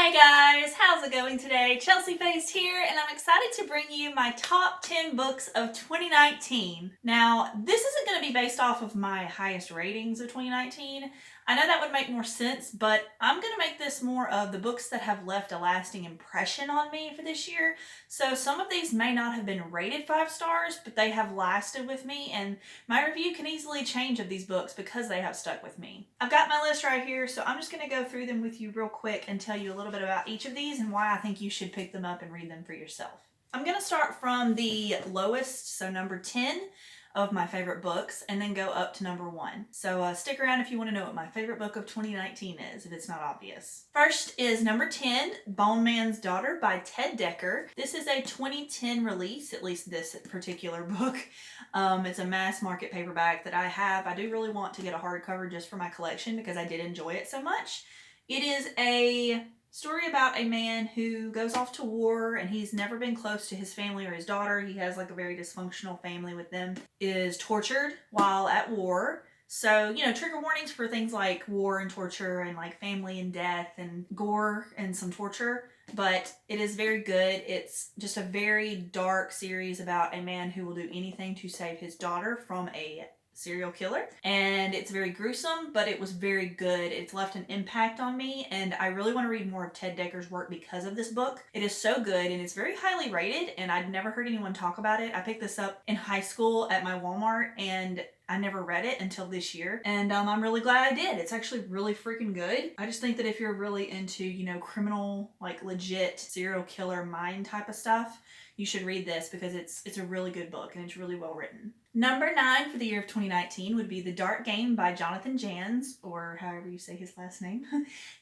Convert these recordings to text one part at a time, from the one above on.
Hey guys, how's it going today? Chelsea Faced here, and I'm excited to bring you my top 10 books of 2019. Now, this isn't going to be based off of my highest ratings of 2019. I know that would make more sense, but I'm going to make this more of the books that have left a lasting impression on me for this year. So some of these may not have been rated 5 stars, but they have lasted with me, and my review can easily change of these books because they have stuck with me. I've got my list right here, so I'm just going to go through them with you real quick and tell you a little bit about each of these and why I think you should pick them up and read them for yourself. I'm going to start from the lowest, so number 10 of my favorite books, and then go up to number 1. So stick around if you want to know what my favorite book of 2019 is, if it's not obvious. First is number 10, Boneman's Daughter by Ted Dekker. This is a 2010 release, at least this particular book. It's a mass market paperback that I have. I do really want to get a hardcover just for my collection because I did enjoy it so much. It is a story about a man who goes off to war and he's never been close to his family or his daughter. He has like a very dysfunctional family with them. Is tortured while at war. So, trigger warnings for things like war and torture and like family and death and gore and some torture. But it is very good. It's just a very dark series about a man who will do anything to save his daughter from a serial killer, and it's very gruesome, but it was very good. It's left an impact on me, and I really want to read more of Ted Dekker's work because of this book. It is so good, and it's very highly rated, and I'd never heard anyone talk about it. I picked this up in high school at my Walmart, and I never read it until this year, and I'm really glad I did. It's actually really freaking good. I just think that if you're really into, criminal, like legit serial killer mind type of stuff, you should read this because it's a really good book and it's really well written. Number 9 for the year of 2019 would be The Dark Game by Jonathan Janz, or however you say his last name.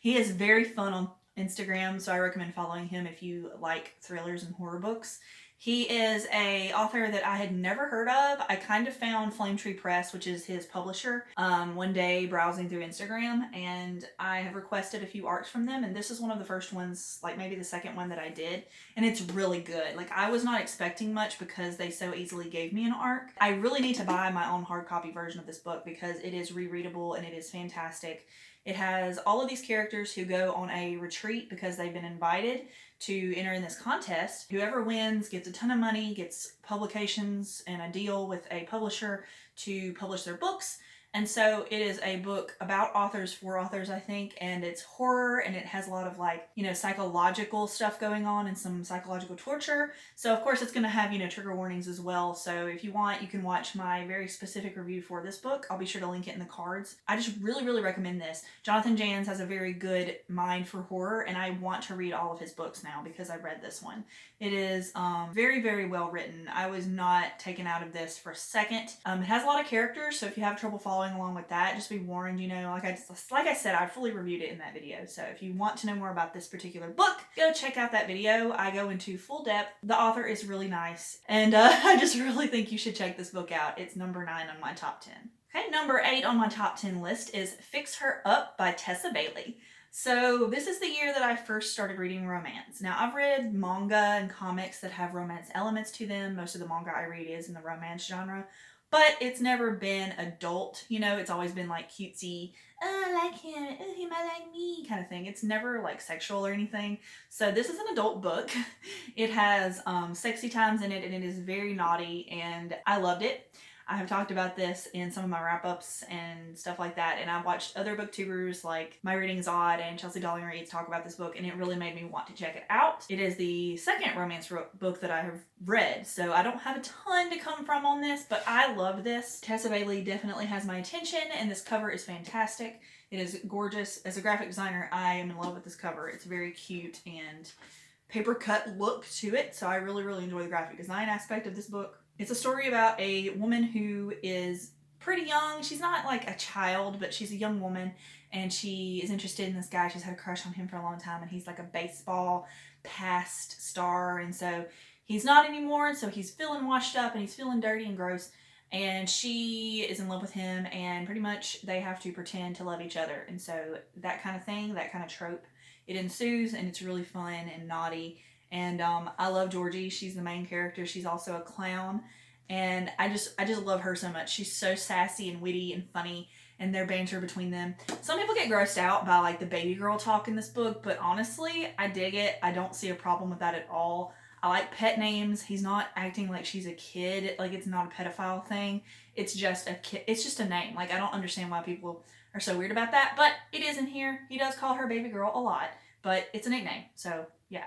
He is very fun on Instagram, so I recommend following him if you like thrillers and horror books. He is a author that I had never heard of. I kind of found Flame Tree Press, which is his publisher, one day browsing through Instagram, and I have requested a few arcs from them, and this is one of the first ones, like maybe the second one that I did, and it's really good. Like, I was not expecting much because they so easily gave me an arc. I really need to buy my own hard copy version of this book because it is rereadable and it is fantastic. It has all of these characters who go on a retreat because they've been invited to enter in this contest. Whoever wins gets a ton of money, gets publications and a deal with a publisher to publish their books. And so it is a book about authors for authors, I think, and it's horror, and it has a lot of psychological stuff going on and some psychological torture. So of course it's going to have, trigger warnings as well. So if you want, you can watch my very specific review for this book. I'll be sure to link it in the cards. I just really, really recommend this. Jonathan Janz has a very good mind for horror, and I want to read all of his books now because I read this one. It is very, very well written. I was not taken out of this for a second. It has a lot of characters, so if you have trouble following along with that, just be warned. Like I said, I fully reviewed it in that video. So if you want to know more about this particular book, go check out that video. I go into full depth. The author is really nice, and I just really think you should check this book out. It's number 9 on my top 10. Okay, number 8 on my top 10 list is Fix Her Up by Tessa Bailey. So this is the year that I first started reading romance. Now, I've read manga and comics that have romance elements to them. Most of the manga I read is in the romance genre, but it's never been adult. It's always been like cutesy, oh, I like him, oh, he might like me kind of thing. It's never like sexual or anything. So this is an adult book. It has sexy times in it, and it is very naughty, and I loved it. I have talked about this in some of my wrap-ups and stuff like that, and I've watched other booktubers like My Reading is Odd and Chelsea Darling Reads talk about this book, and it really made me want to check it out. It is the second romance book that I have read, so I don't have a ton to come from on this, but I love this. Tessa Bailey definitely has my attention, and this cover is fantastic. It is gorgeous. As a graphic designer, I am in love with this cover. It's very cute and paper cut look to it, so I really, really enjoy the graphic design aspect of this book. It's a story about a woman who is pretty young. She's not like a child, but she's a young woman, and she is interested in this guy. She's had a crush on him for a long time, and he's like a baseball past star, and so he's not anymore, and so he's feeling washed up, and he's feeling dirty and gross, and she is in love with him, and pretty much they have to pretend to love each other. And so that kind of thing, that kind of trope, it ensues, and it's really fun and naughty. And I love Georgie. She's the main character. She's also a clown, and I just love her so much. She's so sassy and witty and funny, and their banter between them. Some people get grossed out by like the baby girl talk in this book, but honestly, I dig it. I don't see a problem with that at all. I like pet names. He's not acting like she's a kid. Like, it's not a pedophile thing. It's just a kid. It's just a name. Like, I don't understand why people are so weird about that, but it is in here. He does call her baby girl a lot, but it's a nickname. So yeah.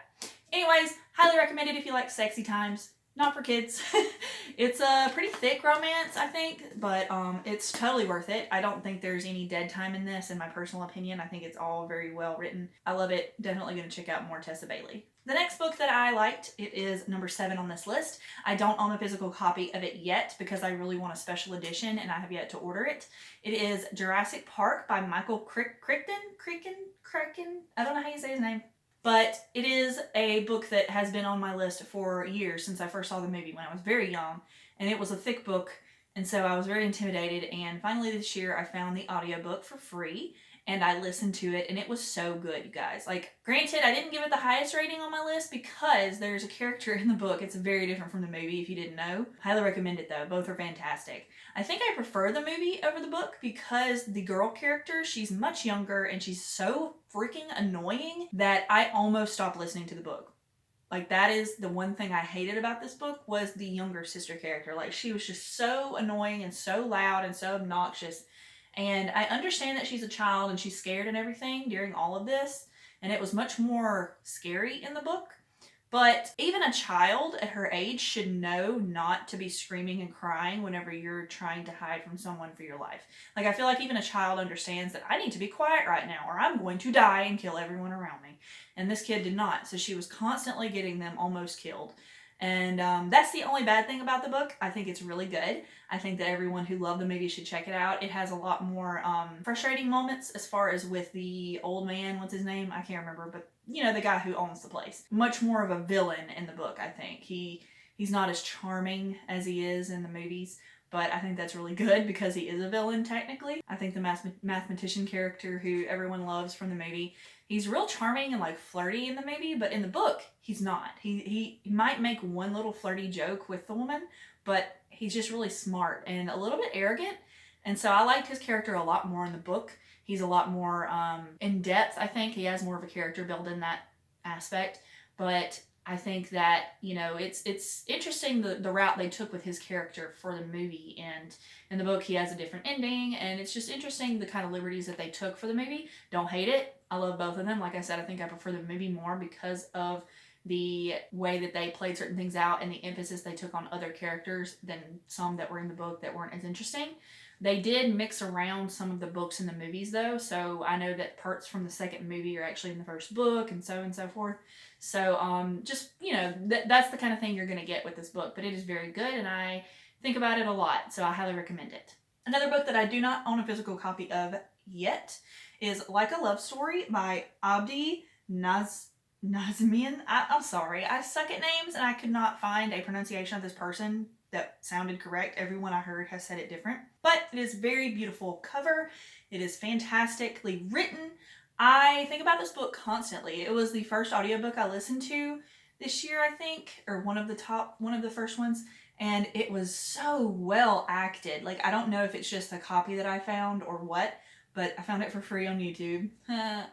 Anyways, highly recommended if you like sexy times. Not for kids. It's a pretty thick romance, I think, but it's totally worth it. I don't think there's any dead time in this, in my personal opinion. I think it's all very well written. I love it. Definitely going to check out more Tessa Bailey. The next book that I liked, it is number 7 on this list. I don't own a physical copy of it yet because I really want a special edition and I have yet to order it. It is Jurassic Park by Michael Crichton? I don't know how you say his name. But it is a book that has been on my list for years, since I first saw the movie when I was very young. And it was a thick book, and so I was very intimidated. And finally this year I found the audiobook for free, and I listened to it, and it was so good, you guys. Like, granted, I didn't give it the highest rating on my list because there's a character in the book. It's very different from the movie, if you didn't know. Highly recommend it, though. Both are fantastic. I think I prefer the movie over the book because the girl character, she's much younger, and she's so freaking annoying that I almost stopped listening to the book. Like, that is the one thing I hated about this book, was the younger sister character. Like, she was just so annoying and so loud and so obnoxious. And I understand that she's a child and she's scared and everything during all of this, and it was much more scary in the book. But even a child at her age should know not to be screaming and crying whenever you're trying to hide from someone for your life. Like, I feel like even a child understands that I need to be quiet right now or I'm going to die and kill everyone around me. And this kid did not. So she was constantly getting them almost killed. And that's the only bad thing about the book. I think it's really good. I think that everyone who loved the movie should check it out. It has a lot more frustrating moments as far as with the old man. What's his name? I can't remember, but you know, the guy who owns the place. Much more of a villain in the book, I think. He's not as charming as he is in the movies, but I think that's really good because he is a villain technically. I think the mathematician character who everyone loves from the movie, he's real charming and like flirty in the movie, but in the book, he's not. He might make one little flirty joke with the woman, but he's just really smart and a little bit arrogant. And so I liked his character a lot more in the book. He's a lot more in depth, I think. He has more of a character build in that aspect. But I think that, you know, it's interesting the route they took with his character for the movie. And in the book, he has a different ending. And it's just interesting the kind of liberties that they took for the movie. Don't hate it. I love both of them. Like I said, I think I prefer the movie more because of the way that they played certain things out and the emphasis they took on other characters than some that were in the book that weren't as interesting. They did mix around some of the books in the movies, though, so I know that parts from the second movie are actually in the first book, and so forth. So, just, you know, that's the kind of thing you're going to get with this book, but it is very good, and I think about it a lot, so I highly recommend it. Another book that I do not own a physical copy of yet is Like a Love Story by Abdi Nazmian. I'm sorry, I suck at names, and I could not find a pronunciation of this person that sounded correct. Everyone I heard has said it different. But it is very beautiful cover. It is fantastically written. I think about this book constantly. It was the first audiobook I listened to this year, I think, or one of the first ones, and it was so well acted. Like, I don't know if it's just the copy that I found or what, but I found it for free on YouTube.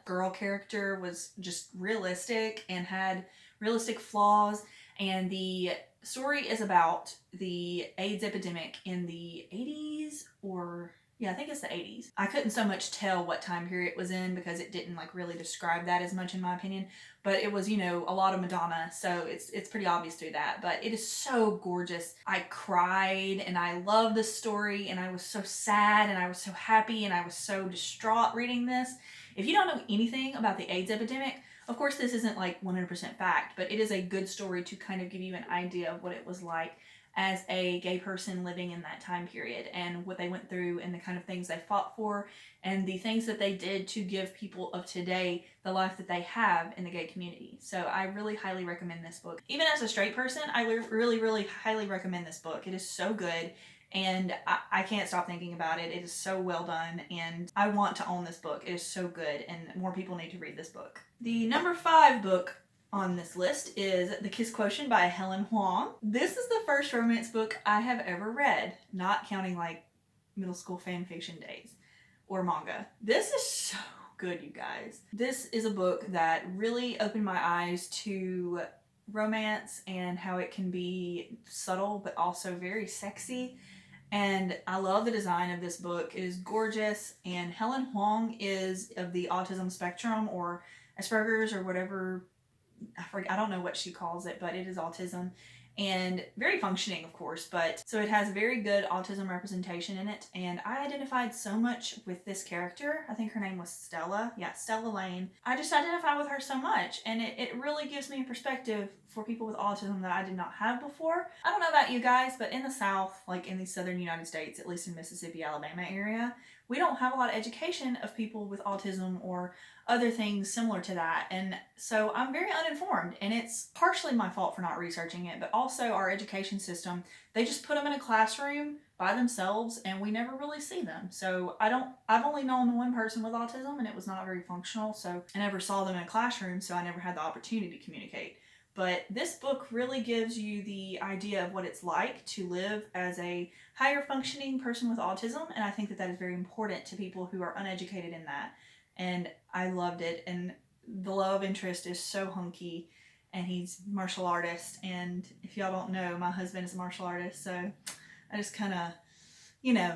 Girl character was just realistic and had realistic flaws, and the story is about the AIDS epidemic in the 80s, or yeah, I think it's the 80s. I couldn't so much tell what time period it was in because it didn't like really describe that as much in my opinion, but it was, you know, a lot of Madonna, so it's pretty obvious through that. But it is so gorgeous. I cried and I love this story, and I was so sad and I was so happy and I was so distraught reading this. If you don't know anything about the AIDS epidemic, of course, this isn't like 100% fact, but it is a good story to kind of give you an idea of what it was like as a gay person living in that time period and what they went through and the kind of things they fought for and the things that they did to give people of today the life that they have in the gay community. So I really highly recommend this book. Even as a straight person, I really, really highly recommend this book. It is so good. And I can't stop thinking about it. It is so well done, and I want to own this book. It is so good, and more people need to read this book. The number 5 book on this list is The Kiss Quotient by Helen Huang. This is the first romance book I have ever read, not counting like middle school fan fiction days. or manga. This is so good, you guys. This is a book that really opened my eyes to romance and how it can be subtle but also very sexy. And I love the design of this book. It is gorgeous, and Helen Huang is of the autism spectrum, or Asperger's, or whatever. I don't know what she calls it, but it is autism, and very functioning, of course. But so it has very good autism representation in it, and I identified so much with this character. I think her name was Stella. Yeah, Stella Lane. I just identify with her so much, and it really gives me a perspective for people with autism that I did not have before. I don't know about you guys, but in the South, like in the southern United States, at least in Mississippi, Alabama area, we don't have a lot of education of people with autism or other things similar to that. And so I'm very uninformed, and it's partially my fault for not researching it, but also our education system, they just put them in a classroom by themselves and we never really see them. So I've only known one person with autism, and it was not very functional. So I never saw them in a classroom, so I never had the opportunity to communicate. But this book really gives you the idea of what it's like to live as a higher functioning person with autism, and I think that is very important to people who are uneducated in that. And I loved it, and the love interest is so hunky, and he's a martial artist, and if y'all don't know, my husband is a martial artist, so I just kind of,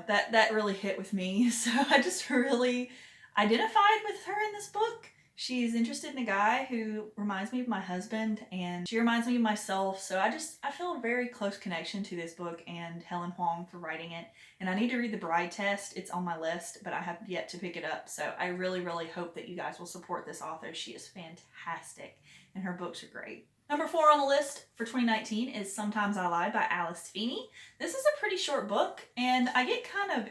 that really hit with me. So I just really identified with her in this book. She's interested in a guy who reminds me of my husband, and she reminds me of myself. So I feel a very close connection to this book and Helen Huang for writing it. And I need to read The Bride Test. It's on my list, but I have yet to pick it up. So I really, really hope that you guys will support this author. She is fantastic, and her books are great. Number 4 on the list for 2019 is Sometimes I Lie by Alice Feeney. This is a pretty short book, and I get kind of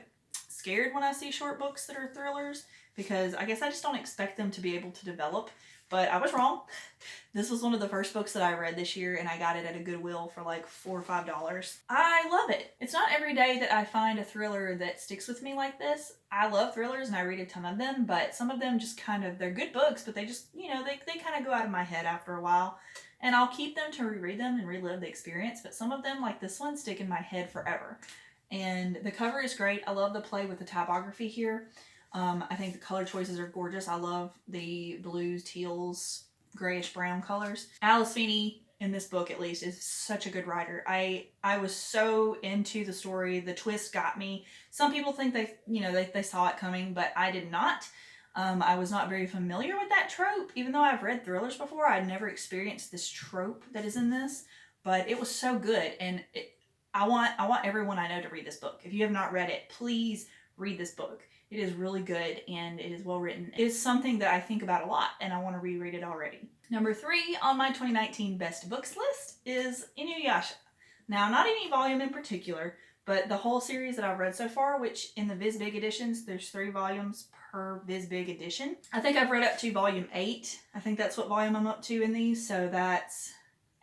scared when I see short books that are thrillers, because I guess I just don't expect them to be able to develop, but I was wrong. This was one of the first books that I read this year, and I got it at a Goodwill for like $4 or $5. I love it. It's not every day that I find a thriller that sticks with me like this. I love thrillers and I read a ton of them, but some of them just kind of, they're good books, but they just, they kind of go out of my head after a while. And I'll keep them to reread them and relive the experience, but some of them, like this one, stick in my head forever. And the cover is great. I love the play with the typography here. I think the color choices are gorgeous. I love the blues, teals, grayish brown colors. Alice Feeney, in this book at least, is such a good writer. I was so into the story. The twist got me. Some people think they saw it coming, but I did not. I was not very familiar with that trope. Even though I've read thrillers before, I'd never experienced this trope that is in this. But it was so good, and I want everyone I know to read this book. If you have not read it, please read this book. It is really good, and it is well written. It is something that I think about a lot, and I want to reread it already. Number 3 on my 2019 best books list is Inuyasha. Now, not any volume in particular, but the whole series that I've read so far, which in the Viz Big editions, there's 3 volumes per Viz Big edition. I think I've read up to volume 8. I think that's what volume I'm up to in these, so that's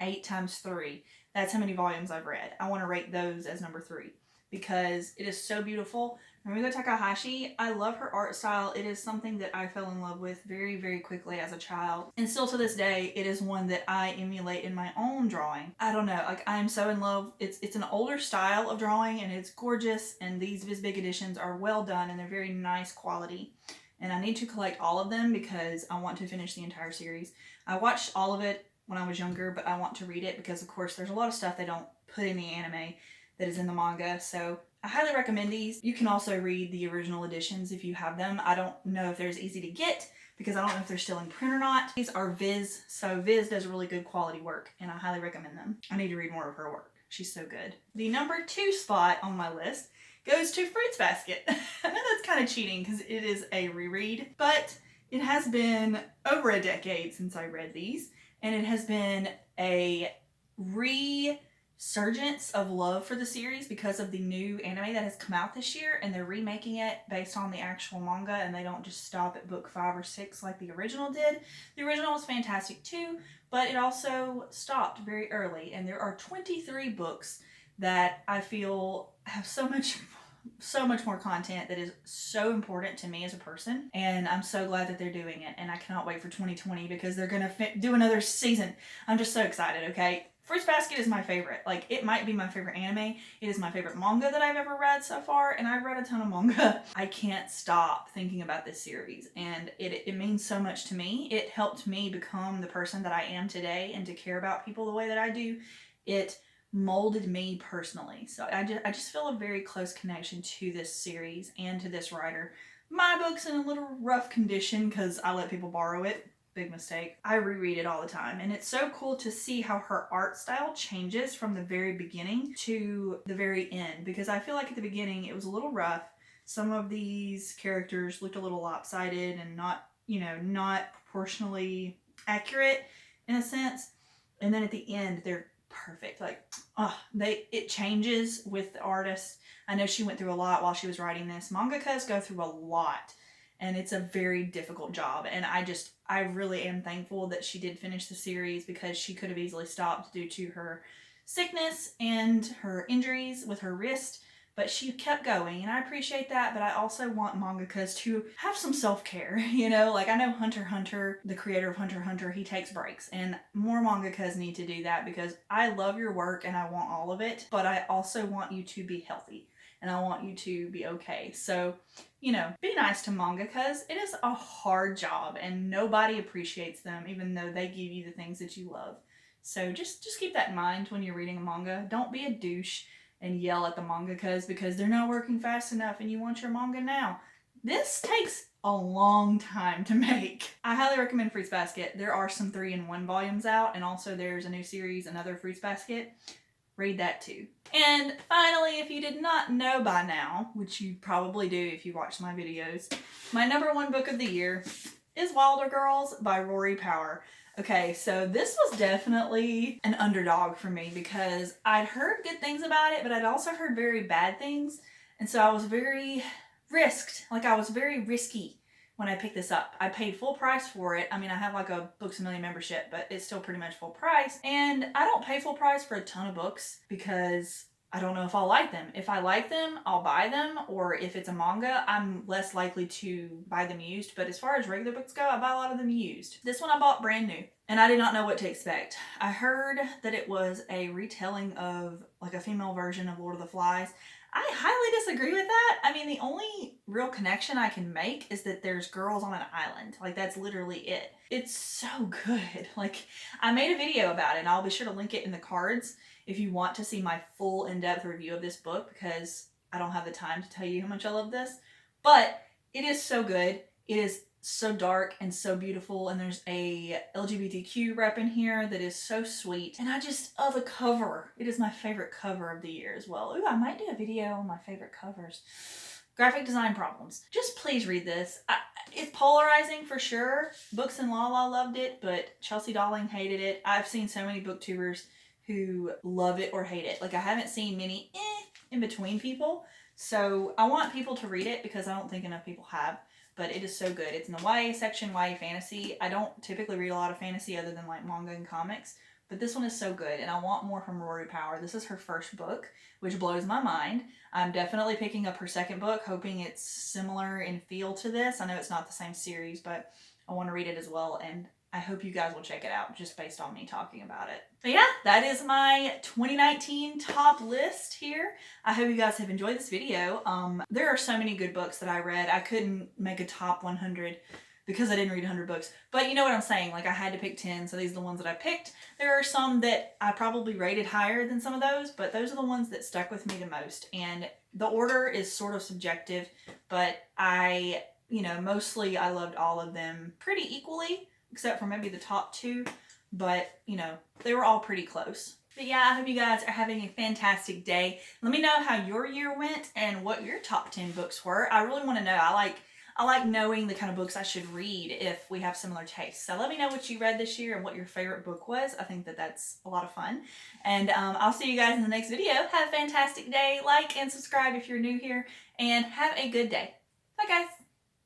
8 times 3. That's how many volumes I've read. I want to rate those as number 3 because it is so beautiful. Rumiko Takahashi, I love her art style. It is something that I fell in love with very, very quickly as a child. And still to this day, it is one that I emulate in my own drawing. I don't know, like I'm so in love. It's an older style of drawing, and it's gorgeous, and these Viz Big editions are well done and they're very nice quality. And I need to collect all of them because I want to finish the entire series. I watched all of it when I was younger, but I want to read it because of course there's a lot of stuff they don't put in the anime that is in the manga. So I highly recommend these. You can also read the original editions if you have them. I don't know if they're as easy to get because I don't know if they're still in print or not. These are Viz, so Viz does really good quality work, and I highly recommend them. I need to read more of her work. She's so good. The number 2 spot on my list goes to Fruits Basket. I know that's kind of cheating because it is a reread, but it has been over a decade since I read these, and it has been a resurgence of love for the series because of the new anime that has come out this year, and they're remaking it based on the actual manga, and they don't just stop at book 5 or 6 like the original did. The original was fantastic too, but it also stopped very early, and there are 23 books that I feel have so much more content that is so important to me as a person, and I'm so glad that they're doing it, and I cannot wait for 2020 because they're gonna do another season. I'm just so excited. Okay, Fruits Basket is my favorite. Like, it might be my favorite anime. It is my favorite manga that I've ever read so far, and I've read a ton of manga. I can't stop thinking about this series, and it means so much to me. It helped me become the person that I am today and to care about people the way that I do. It molded me personally. So I just feel a very close connection to this series and to this writer. My book's in a little rough condition because I let people borrow it. Big mistake. I reread it all the time, and it's so cool to see how her art style changes from the very beginning to the very end, because I feel like at the beginning it was a little rough. Some of these characters looked a little lopsided and not, not proportionally accurate in a sense. And then at the end, they're perfect. Like, it changes with the artist. I know she went through a lot while she was writing this. Mangakas go through a lot, and it's a very difficult job. And I really am thankful that she did finish the series, because she could have easily stopped due to her sickness and her injuries with her wrist. But she kept going, and I appreciate that, but I also want mangakas to have some self-care, Like, I know Hunter x Hunter, the creator of Hunter x Hunter, he takes breaks, and more mangakas need to do that, because I love your work and I want all of it, but I also want you to be healthy, and I want you to be okay. So, be nice to mangakas. It is a hard job, and nobody appreciates them, even though they give you the things that you love. So just keep that in mind when you're reading a manga. Don't be a douche and yell at the mangakas because they're not working fast enough and you want your manga now. This takes a long time to make. I highly recommend Fruits Basket. There are some 3-in-1 volumes out, and also there's a new series, Another Fruits Basket. Read that too. And finally, if you did not know by now, which you probably do if you watch my videos, my #1 book of the year is Wilder Girls by Rory Power. Okay, so this was definitely an underdog for me, because I'd heard good things about it, but I'd also heard very bad things. And so I was very risky when I picked this up. I paid full price for it. I mean, I have like a Books A Million membership, but it's still pretty much full price. And I don't pay full price for a ton of books because I don't know if I'll like them. If I like them, I'll buy them. Or if it's a manga, I'm less likely to buy them used. But as far as regular books go, I buy a lot of them used. This one I bought brand new, and I did not know what to expect. I heard that it was a retelling of like a female version of Lord of the Flies. I highly disagree with that. I mean, the only real connection I can make is that there's girls on an island. Like, that's literally it. It's so good. Like, I made a video about it, and I'll be sure to link it in the cards if you want to see my full in-depth review of this book, because I don't have the time to tell you how much I love this. But it is so good. It is so dark and so beautiful, and there's a LGBTQ rep in here that is so sweet, and the cover. It is my favorite cover of the year as well. Ooh, I might do a video on my favorite covers. Graphic design problems. Just please read this. It's polarizing for sure. Books and Lala loved it, but Chelsea Darling hated it. I've seen so many booktubers who love it or hate it. Like, I haven't seen many in between people. So I want people to read it because I don't think enough people have. But it is so good. It's in the YA section, YA fantasy. I don't typically read a lot of fantasy other than like manga and comics, but this one is so good, and I want more from Rory Power. This is her first book, which blows my mind. I'm definitely picking up her second book, hoping it's similar in feel to this. I know it's not the same series, but I want to read it as well, and I hope you guys will check it out just based on me talking about it. But yeah, that is my 2019 top list here. I hope you guys have enjoyed this video. There are so many good books that I read. I couldn't make a top 100 because I didn't read 100 books. But you know what I'm saying? Like, I had to pick 10, so these are the ones that I picked. There are some that I probably rated higher than some of those, but those are the ones that stuck with me the most. And the order is sort of subjective, but mostly I loved all of them pretty equally, except for maybe the top 2, but they were all pretty close. But yeah, I hope you guys are having a fantastic day. Let me know how your year went and what your top 10 books were. I really want to know. I like knowing the kind of books I should read if we have similar tastes. So let me know what you read this year and what your favorite book was. I think that that's a lot of fun. And I'll see you guys in the next video. Have a fantastic day. Like and subscribe if you're new here, and have a good day. Bye guys.